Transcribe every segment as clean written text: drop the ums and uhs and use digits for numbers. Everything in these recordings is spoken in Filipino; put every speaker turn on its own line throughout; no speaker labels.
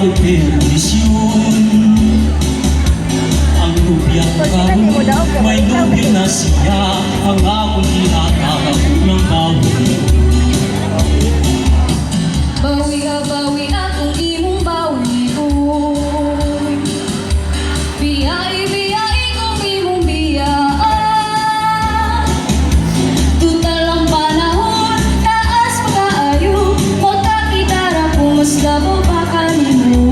ako'y permisyon. Ang lubiyang karon, may lubyo na siya. Ang akong tinatawag ng bawi.
Bawi akong imong bawi, oy. Biyai kong imong biyaan. Tutal ang panahon, taas pagkaayo. Magkakitara kung mas labaw pa kanino.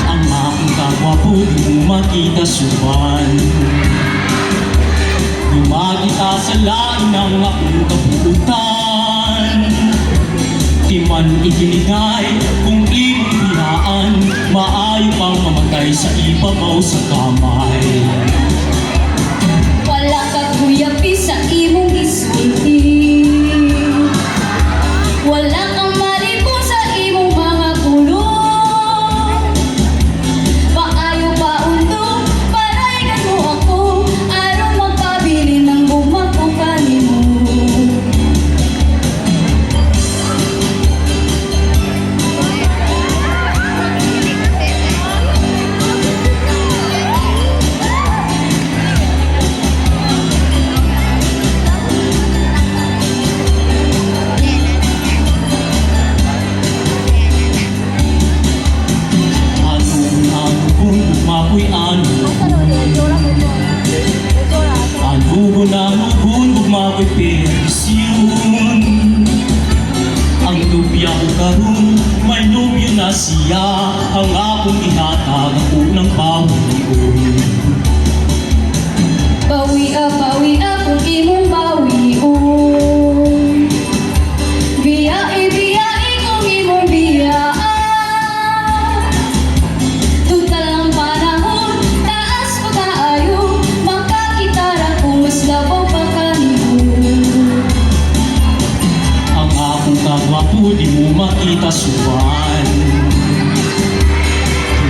Ang aking kapwapo, di mo makita suman. Lumagita sa lain ng akong kabuutan. Di man ikinigay kung imong binaan, maayo pang mamatay sa ibabaw sa kamay.
Wala ka kuyapi sa imong isulti. Wala kang malipong sa imong mga kulong. Maayo pa undo, panayagan mo ako, aron magpabili ng bumako kanimo.
Mako'y anuhon ang uhon, mako'y permisyon. Ang lubiyang karon, may lubyo na siya. Ang akong ihatag ako ng bawi-on.
Bawi akong imong bawi, oy. Biyai kong imong biyaan. Tutal ang panahon, taas pagkaayo. Magkakitara kung mas labaw pa kanino.
Ang akong kagwapo, di mo makita suman.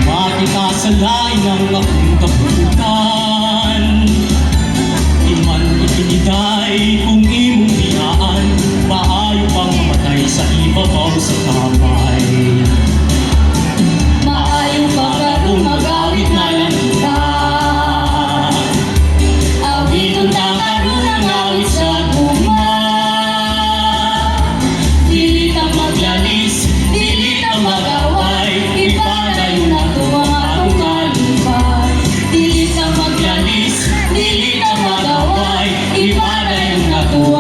Makita sa lain ng akong kabuutan. Di man ikinigay kung imong binaan, maayo pang mamatay sa ibabaw sa kamay.
Maayo pa karon magawit na lang kita. Awiton ta karon ang awit sa guma. Dili ta maglalis, dili ta mag-away. Ipadayon nato ang atong kalipay. Dili ta maglalis, dili ta mag-away. Ipadayon nato